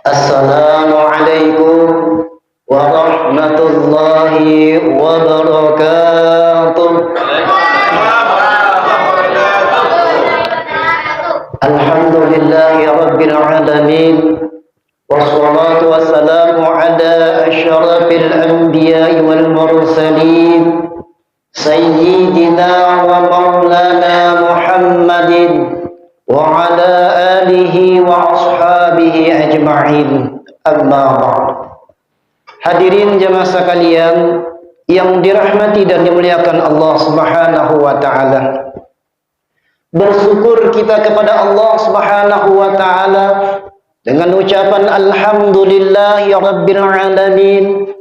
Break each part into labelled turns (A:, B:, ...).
A: Assalamualaikum warahmatullahi wabarakatuh. Alhamdulillahi rabbil alamin. Wassalatu wassalamu ala asyrafil anbiya'i wal mursalin Sayyidina wa maulana Muhammadin wa ala alihi wa ashabihi ajma'in. Amma ba'd. Hadirin jemaah sekalian yang dirahmati dan dimuliakan Allah Subhanahu wa taala. Bersyukur kita kepada Allah Subhanahu wa taala dengan ucapan alhamdulillahi rabbil alamin.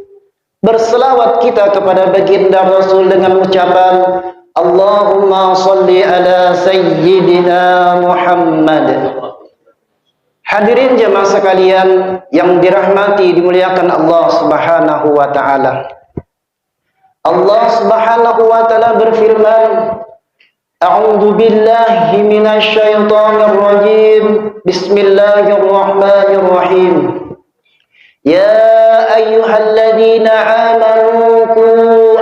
A: Berselawat kita kepada baginda Rasul dengan ucapan Allahumma salli ala sayyidina Muhammad. Hadirin jemaah sekalian yang dirahmati dimuliakan Allah Subhanahu wa taala. Allah Subhanahu wa taala berfirman, A'udzu billahi minasy syaithanir rajim. Bismillahirrahmanirrahim. Ya ayyuhalladzina amanu qu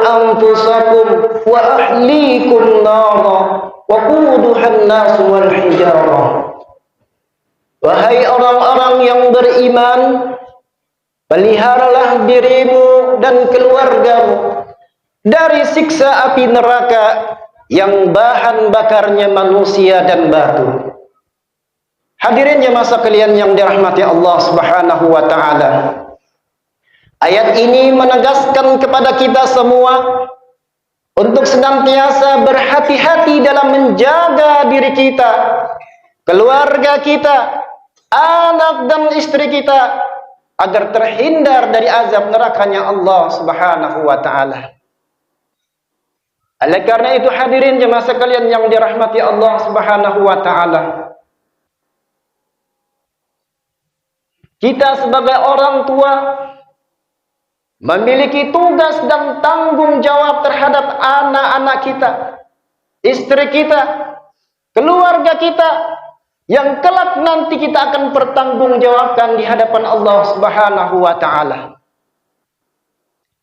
A: anfusakum wa ahlikum nara wa quduhan nas wal hijarah. Wahai orang-orang yang beriman, peliharalah dirimu dan keluargamu dari siksa api neraka yang bahan bakarnya manusia dan batu. Hadirin jemaah sekalian yang dirahmati Allah Subhanahu wa taala. Ayat ini menegaskan kepada kita semua untuk senantiasa berhati-hati dalam menjaga diri kita, keluarga kita, anak dan istri kita agar terhindar dari azab nerakanya Allah Subhanahu wa taala. Oleh karena itu hadirin jemaah sekalian yang dirahmati Allah Subhanahu wa taala, kita sebagai orang tua memiliki tugas dan tanggung jawab terhadap anak-anak kita, istri kita, keluarga kita, yang kelak nanti kita akan pertanggungjawabkan di hadapan Allah Subhanahu wa taala.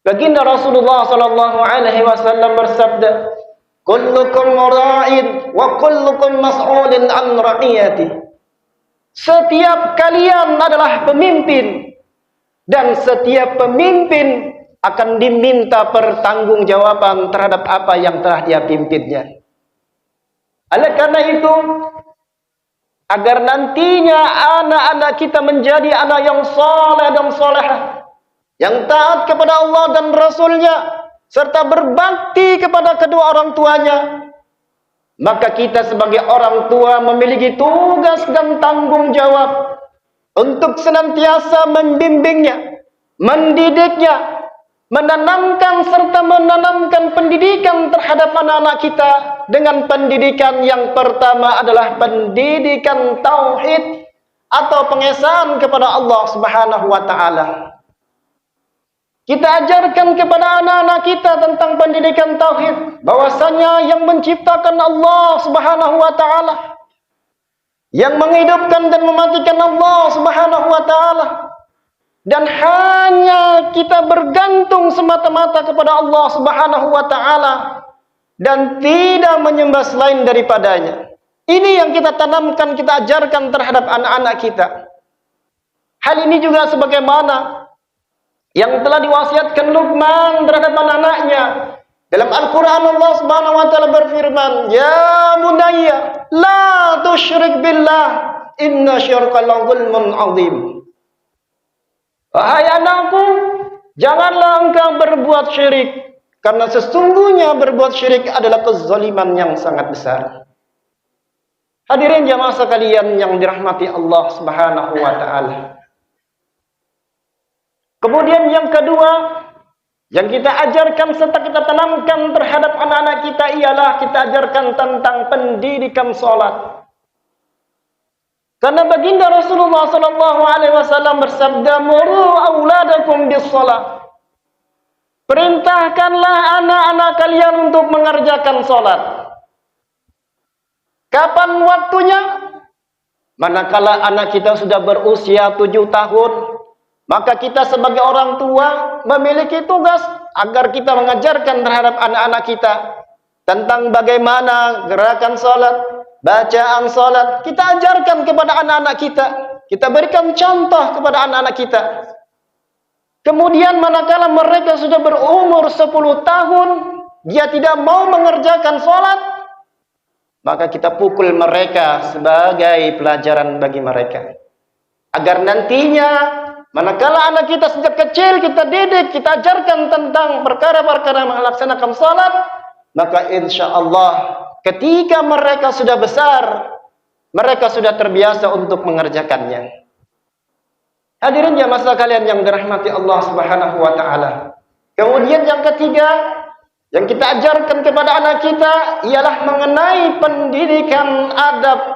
A: Baginda Rasulullah sallallahu alaihi wasallam bersabda, "Kullukum ra'in wa kullukum mas'ulun an ra'iyati." Setiap kalian adalah pemimpin dan setiap pemimpin akan diminta pertanggungjawaban terhadap apa yang telah dia pimpinnya. Oleh karena itu, agar nantinya anak-anak kita menjadi anak yang saleh dan salehah, yang taat kepada Allah dan Rasulnya, serta berbakti kepada kedua orang tuanya, maka kita sebagai orang tua memiliki tugas dan tanggung jawab untuk senantiasa membimbingnya, mendidiknya, menanamkan serta menanamkan pendidikan terhadap anak-anak kita dengan pendidikan yang pertama adalah pendidikan tauhid atau pengesahan kepada Allah Subhanahu wa taala. Kita ajarkan kepada anak-anak kita tentang pendidikan tauhid, bahwasanya yang menciptakan Allah Subhanahu wa taala, yang menghidupkan dan mematikan Allah Subhanahu wa taala, dan hanya kita bergantung semata-mata kepada Allah Subhanahu wa taala dan tidak menyembah selain daripadanya. Ini yang kita tanamkan, kita ajarkan terhadap anak-anak kita. Hal ini juga sebagaimana yang telah diwasiatkan Luqman terhadap anak-anaknya. Dalam Al-Quran Allah Subhanahu wa taala berfirman, "Ya bunayya, la tusyrik billah, inna syirka la zulmun azim." Wahai anakku, janganlah engkau berbuat syirik, karena sesungguhnya berbuat syirik adalah kezaliman yang sangat besar. Hadirin jamaah sekalian yang dirahmati Allah Subhanahu wa taala. Kemudian yang kedua yang kita ajarkan serta kita tanamkan terhadap anak-anak kita ialah kita ajarkan tentang pendidikan salat. Karena baginda Rasulullah sallallahu alaihi wasallam bersabda, "Muru auladakum bis-shalah." Perintahkanlah anak-anak kalian untuk mengerjakan salat. Kapan waktunya? Manakala anak kita sudah berusia 7 tahun, maka kita sebagai orang tua memiliki tugas agar kita mengajarkan terhadap anak-anak kita tentang bagaimana gerakan salat, bacaan salat. Kita ajarkan kepada anak-anak kita. Kita berikan contoh kepada anak-anak kita. Kemudian manakala mereka sudah berumur 10 tahun, dia tidak mau mengerjakan salat, maka kita pukul mereka sebagai pelajaran bagi mereka. Agar nantinya manakala anak kita sejak kecil kita didik, kita ajarkan tentang perkara-perkara melaksanakan salat, maka insya Allah ketika mereka sudah besar, mereka sudah terbiasa untuk mengerjakannya. Hadirin jamaah sekalian yang dirahmati Allah Subhanahu wa taala. Kemudian yang ketiga yang kita ajarkan kepada anak kita ialah mengenai pendidikan adab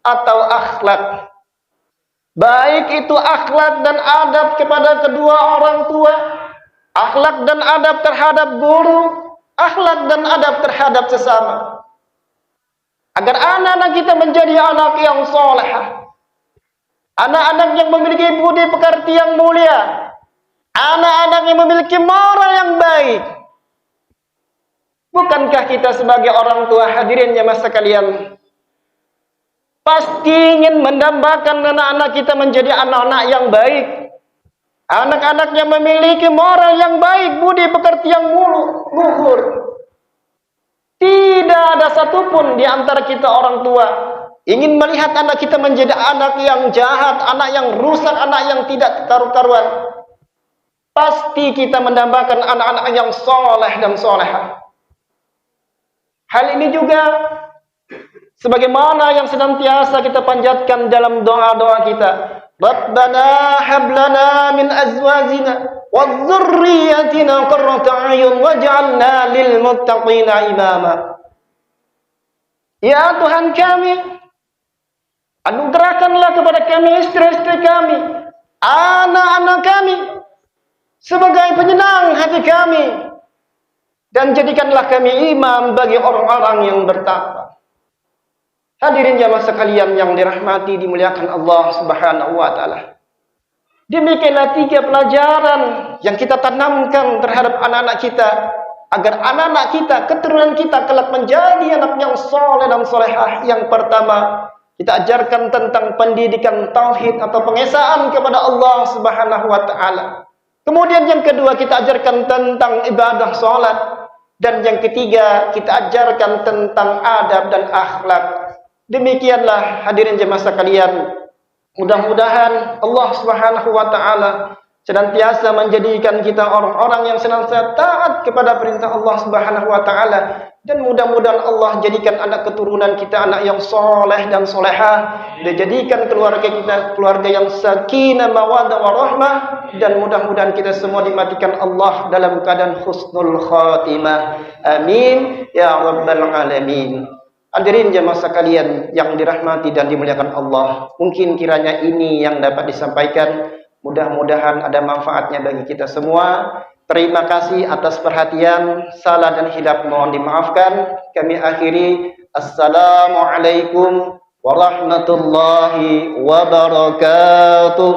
A: atau akhlak. Baik itu akhlak dan adab kepada kedua orang tua, akhlak dan adab terhadap guru, akhlak dan adab terhadap sesama. Agar anak-anak kita menjadi anak yang saleh, anak-anak yang memiliki budi pekerti yang mulia, anak-anak yang memiliki moral yang baik. Bukankah kita sebagai orang tua, hadirin jamaah sekalian, pasti ingin mendambakan anak-anak kita menjadi anak-anak yang baik, anak-anak yang memiliki moral yang baik, budi pekerti yang luhur. Tidak ada satupun di antara kita orang tua ingin melihat anak kita menjadi anak yang jahat, anak yang rusak, anak yang tidak karu-karuan. Pasti kita mendambakan anak-anak yang soleh dan solehah. Hal ini juga sebagaimana yang senantiasa kita panjatkan dalam doa-doa kita. Rabbana hablana min azwajina wa dzurriyyatina qurrata a'yun waj'alna lil muttaqina imama. Ya Tuhan kami, anugerahkanlah kepada kami istri-istri kami, anak-anak kami sebagai penyenang hati kami, dan jadikanlah kami imam bagi orang-orang yang bertakwa. Hadirin jamaah sekalian yang dirahmati dimuliakan Allah Subhanahu wa taala. Demikianlah 3 pelajaran yang kita tanamkan terhadap anak-anak kita agar anak-anak kita, keturunan kita kelak menjadi anak yang saleh dan salehah. Yang pertama, kita ajarkan tentang pendidikan tauhid atau pengesaan kepada Allah Subhanahu wa taala. Kemudian yang kedua, kita ajarkan tentang ibadah salat, dan yang ketiga, kita ajarkan tentang adab dan akhlak. Demikianlah hadirin jemaah sekalian, mudah-mudahan Allah Subhanahu wa taala senantiasa menjadikan kita orang-orang yang senantiasa taat kepada perintah Allah Subhanahu wa taala, dan mudah-mudahan Allah jadikan anak keturunan kita anak yang soleh dan solehah, dan jadikan keluarga kita keluarga yang sakinah mawaddah warahmah, dan mudah-mudahan kita semua dimatikan Allah dalam keadaan husnul khatimah. Amin ya rabbal alamin. Hadirin jemaah sekalian yang dirahmati dan dimuliakan Allah, mungkin kiranya ini yang dapat disampaikan. Mudah-mudahan ada manfaatnya bagi kita semua. Terima kasih atas perhatian. Salah dan hilaf mohon dimaafkan. Kami akhiri. Assalamualaikum warahmatullahi wabarakatuh.